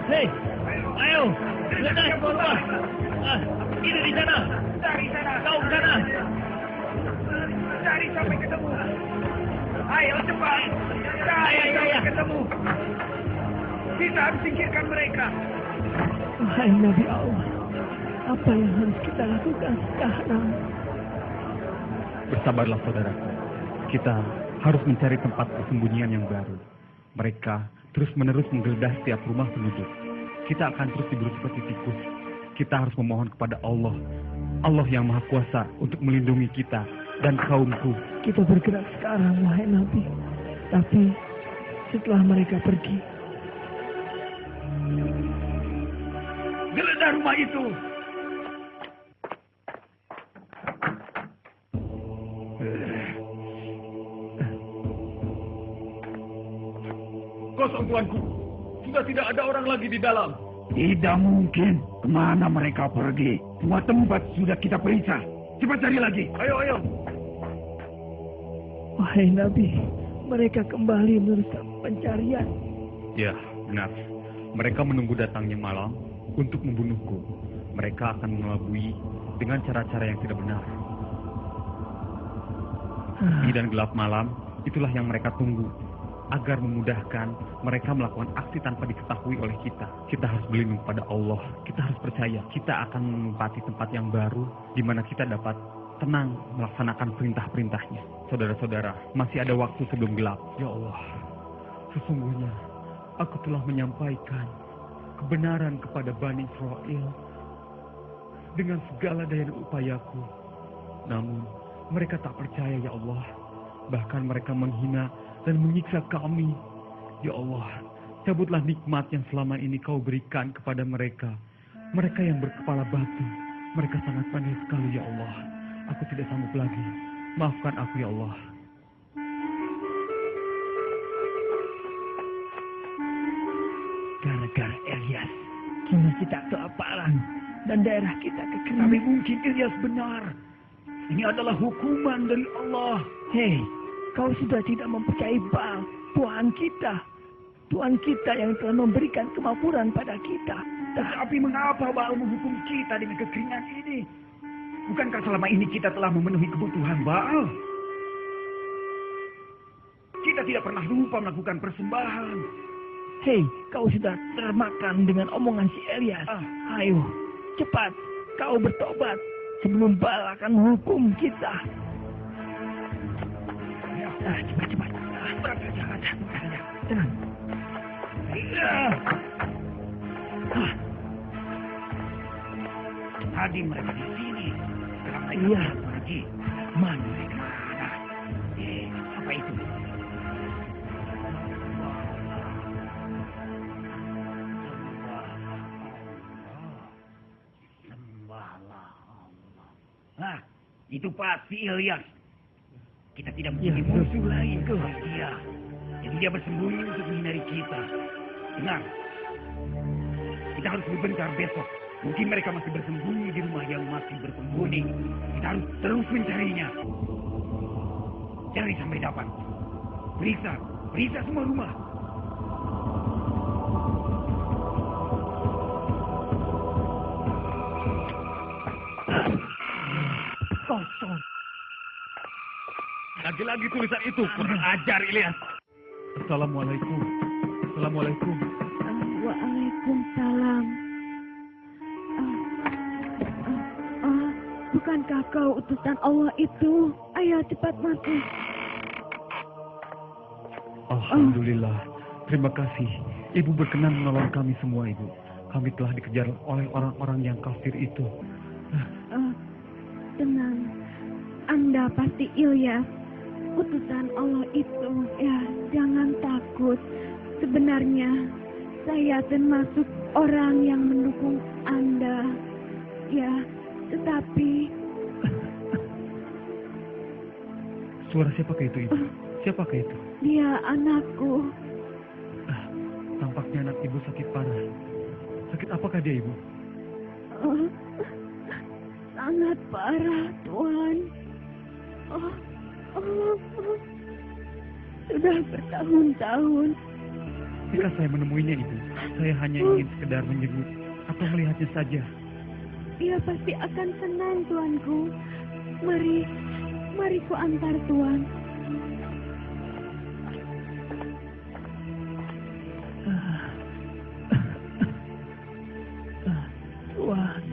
Hei, ayo, geledah ke bawah. Ini di sana. Cari sana. Kau ke sana. Cari sampai ketemu. Ayo cepat. Cari sampai ketemu. Kita harus singkirkan mereka. Wahai Nabi Allah, apa yang harus kita lakukan sekarang? Bersabarlah saudaraku. Kita harus mencari tempat persembunyian yang baru. Mereka terus-menerus menggeledah setiap rumah penduduk. Kita akan terus diburu seperti tikus. Kita harus memohon kepada Allah. Allah yang Maha Kuasa untuk melindungi kita dan kaumku. Kita bergerak sekarang, wahai Nabi. Tapi setelah mereka pergi, Geledah rumah itu. Kosong tuanku. Sudah tidak ada orang lagi di dalam. Tidak mungkin. Kemana mereka pergi? Semua tempat sudah kita periksa. Cepat cari lagi. Ayo. wahai Nabi, mereka kembali meneruskan pencarian. Ya, benar. Mereka menunggu datangnya malam untuk membunuhku. Mereka akan mengelabui dengan cara-cara yang tidak benar. Sepi dan gelap malam, itulah yang mereka tunggu. Agar memudahkan mereka melakukan aksi tanpa diketahui oleh kita. Kita harus berlindung pada Allah. Kita harus percaya. Kita akan menempati tempat yang baru di mana kita dapat tenang melaksanakan perintah-perintahnya. Saudara-saudara, masih ada waktu sebelum gelap. Ya Allah, sesungguhnya aku telah menyampaikan kebenaran kepada Bani Israel dengan segala daya dan upayaku. Namun, mereka tak percaya, ya Allah. Bahkan mereka menghina dan menyiksa kami. Ya Allah, cabutlah nikmat yang selama ini kau berikan kepada mereka. Mereka yang berkepala batu. Mereka sangat pandai sekali, ya Allah. Aku tidak sanggup lagi. Maafkan aku, ya Allah. Gara-gara Ilyas, kini kita kelaparan dan daerah kita kekeringan. Tapi mungkin Ilyas benar. Ini adalah hukuman dari Allah. Hei, kau sudah tidak mempercayai Baal, Tuhan kita. Tuhan kita yang telah memberikan kemakmuran pada kita. Tapi mengapa Baal menghukum kita dengan kekeringan ini? Bukankah selama ini kita telah memenuhi kebutuhan Baal? Kita tidak pernah lupa melakukan persembahan. Hei, kau sudah termakan dengan omongan si Ilyas. Ayo, cepat, kau bertobat sebelum Baal akan menghukum kita. Cepat. Tenang. Tadi mereka di sini. Sekarang mereka pergi. Mana mereka? Apa itu? Sembahlah Allah. Nah, itu pasti Ilyas. Kita tidak mempunyai musuh lain kecuali dia. Jadi dia bersembunyi untuk menghindari kita. Dengar, kita harus berbencar besok. Mungkin mereka masih bersembunyi di rumah yang masih berpenghuni. Kita harus terus mencarinya. Cari sampai dapat. Periksa semua rumah. Kosong. Lagi-lagi tulisan itu. Kurang ajar, Ilyas. Assalamualaikum. Waalaikumsalam. Bukankah kau utusan Allah itu? Ayo cepat masuk. Alhamdulillah. Terima kasih. Ibu berkenan menolong kami semua, Ibu. Kami telah dikejar oleh orang-orang yang kafir itu. Tenang. Anda pasti Ilyas. Utusan Allah itu. Ya, jangan takut. Sebenarnya saya termasuk orang yang mendukung Anda. Ya, tetapi... Suara siapakah itu, Ibu? Siapakah itu? Dia anakku. Tampaknya anak Ibu sakit parah. Sakit apakah dia, Ibu? Sangat parah, Tuhan. Sudah bertahun-tahun Jika saya menemuinya, Ibu, saya hanya ingin sekedar menjenguk atau melihatnya saja. Dia pasti akan senang, tuanku. Mari ku antar tuan. Tuan,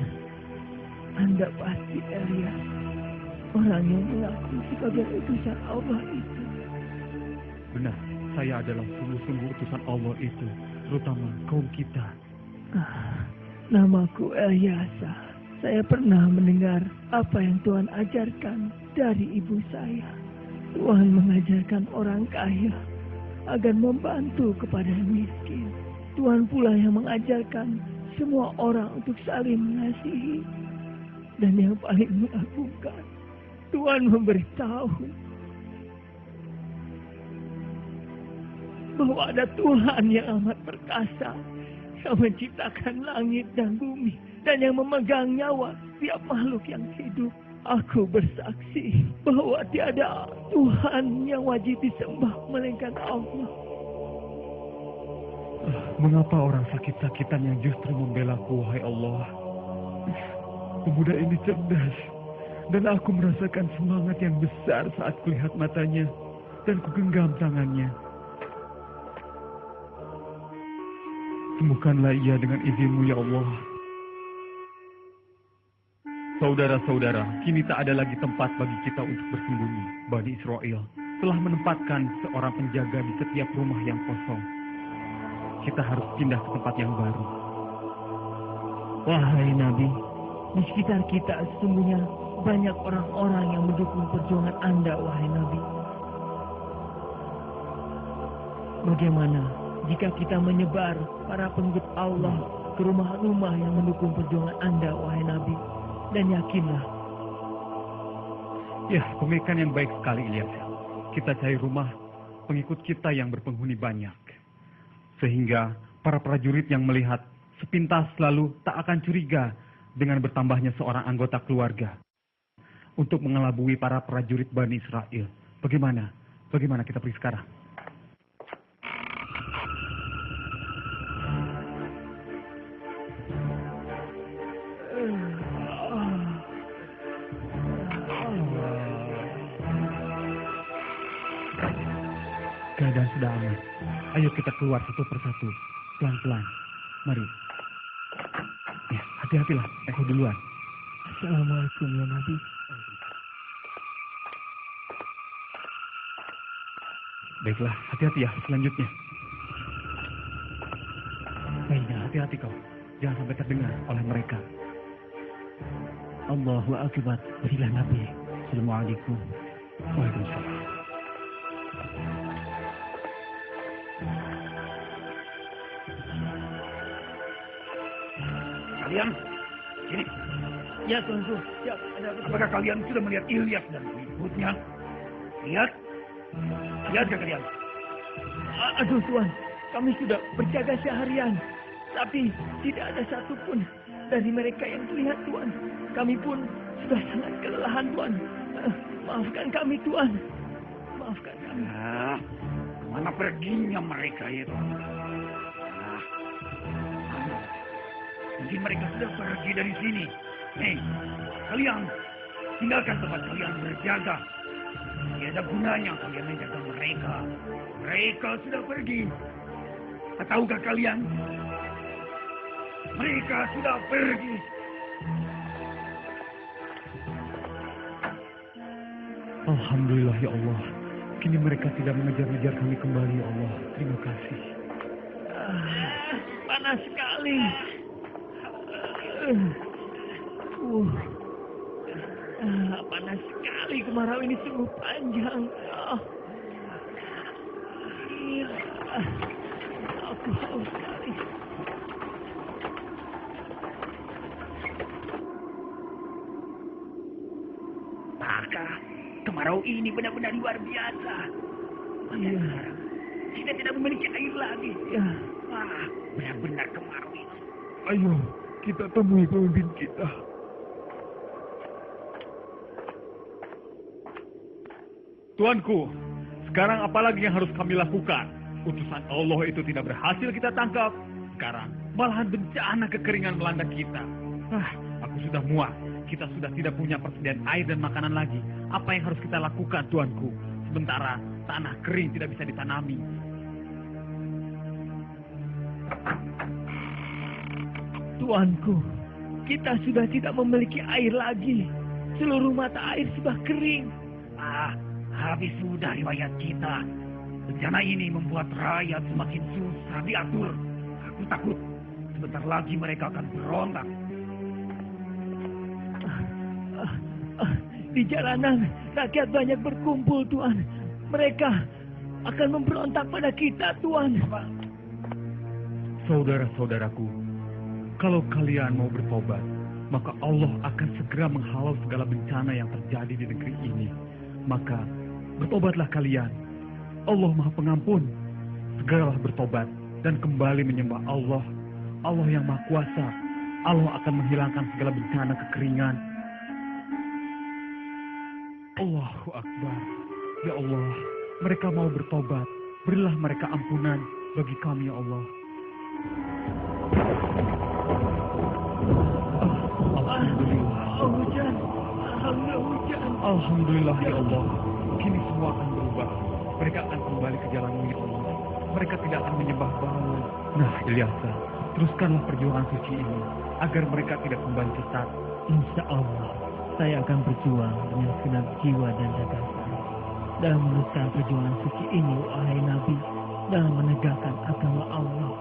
Anda pasti Elias, orang yang mengaku sebagai utusan Allah itu. Benar, saya adalah sungguh-sungguh utusan Allah itu, terutama kaum kita. Namaku Eliasa. Saya pernah mendengar apa yang Tuhan ajarkan dari ibu saya. Tuhan mengajarkan orang kaya agar membantu kepada yang miskin. Tuhan pula yang mengajarkan semua orang untuk saling mengasihi. Dan yang paling mengagumkan, Tuhan memberitahu bahwa ada Tuhan yang amat perkasa, yang menciptakan langit dan bumi, dan yang memegang nyawa setiap makhluk yang hidup. Aku bersaksi bahwa tiada Tuhan yang wajib disembah melainkan Allah. Mengapa orang sakit-sakitan yang justru membelaku, wahai Allah? Pemuda ini cerdas, dan aku merasakan semangat yang besar saat kulihat matanya, dan kugenggam tangannya. Sembuhkanlah ia dengan izin-Mu, ya Allah. Saudara-saudara, kini tak ada lagi tempat bagi kita untuk bersembunyi. Bani Israel telah menempatkan seorang penjaga di setiap rumah yang kosong. Kita harus pindah ke tempat yang baru. Wahai Nabi, di sekitar kita sesungguhnya banyak orang-orang yang mendukung perjuangan Anda, wahai Nabi. Bagaimana jika kita menyebar para pengikut Allah ke rumah-rumah yang mendukung perjuangan Anda, wahai Nabi? Dan yakinlah. Ya, pemikiran yang baik sekali, Ilyas. Kita cari rumah pengikut kita yang berpenghuni banyak. Sehingga para prajurit yang melihat sepintas lalu tak akan curiga dengan bertambahnya seorang anggota keluarga untuk mengelabui para prajurit Bani Israel. Bagaimana? Bagaimana kita pergi sekarang? Keadaan sudah aman. Ayo kita keluar satu persatu. Pelan-pelan. Mari. Ya, hati-hatilah. Aku duluan. Assalamualaikum ya Nabi. Baiklah, hati-hati ya selanjutnya. Baiklah, hati-hati kau. Jangan sampai terdengar oleh mereka. Allahu Akbar. Berilah Nabi. Assalamualaikum. Waalaikumsalam. Kalian, sini. Ya tuanku. Siap. Apakah kalian sudah melihat Ilyas dan pengikutnya? Lihat? Lihatkah kalian? Aduh Tuan, kami sudah berjaga seharian. Tapi tidak ada satupun dari mereka yang terlihat Tuan. Kami pun sudah sangat kelelahan Tuan. Maafkan kami Tuan. Maafkan kami. Mana perginya mereka itu? Mungkin mereka sudah pergi dari sini. Hei, kalian tinggalkan tempat kalian berjaga. Tidak ada gunanya kalian menjaga mereka. Mereka sudah pergi. Tahukah kalian? Mereka sudah pergi. Alhamdulillah ya Allah. Kini mereka tidak mengejar-ngejar kami kembali ya Allah. Terima kasih. Panas sekali. Panas sekali, kemarau ini sungguh panjang. Aku haus sekali. Maka kemarau ini benar-benar luar biasa. Iya. Kita tidak memiliki air lagi. Ya. Wah, benar-benar kemarau ini. Ayo, kita temui pemimpin kita. Tuanku, sekarang apa lagi yang harus kami lakukan? Utusan Allah itu tidak berhasil kita tangkap. Sekarang malahan bencana kekeringan melanda kita. Aku sudah muak. Kita sudah tidak punya persediaan air dan makanan lagi. Apa yang harus kita lakukan, tuanku? Sementara tanah kering tidak bisa ditanami. Tuanku, kita sudah tidak memiliki air lagi. Seluruh mata air sudah kering. Habis sudah riwayat kita. Bencana ini membuat rakyat semakin susah diatur. Aku takut sebentar lagi mereka akan berontak. Di jalanan, rakyat banyak berkumpul, Tuan. Mereka akan memberontak pada kita, Tuan. Saudara-saudaraku, kalau kalian mau bertobat, maka Allah akan segera menghalau segala bencana yang terjadi di negeri ini. Maka bertobatlah kalian. Allah Maha Pengampun. Segeralah bertobat dan kembali menyembah Allah. Allah yang Maha Kuasa. Allah akan menghilangkan segala bencana kekeringan. Allahu Akbar. Ya Allah, mereka mau bertobat. Berilah mereka ampunan bagi kami, ya Allah. Alhamdulillah. Hujan. Alhamdulillah ya Allah. Kini semua akan berubah. Mereka akan kembali ke jalan-Mu ya Allah. Mereka tidak akan menyembah Ba'al. Nah, Ilyasa, teruskanlah perjuangan suci ini agar mereka tidak kembali sesat. Insya Allah, saya akan berjuang dengan segenap jiwa dan gagasan dalam meneruskan perjuangan suci ini, wahai Nabi, dalam menegakkan agama Allah.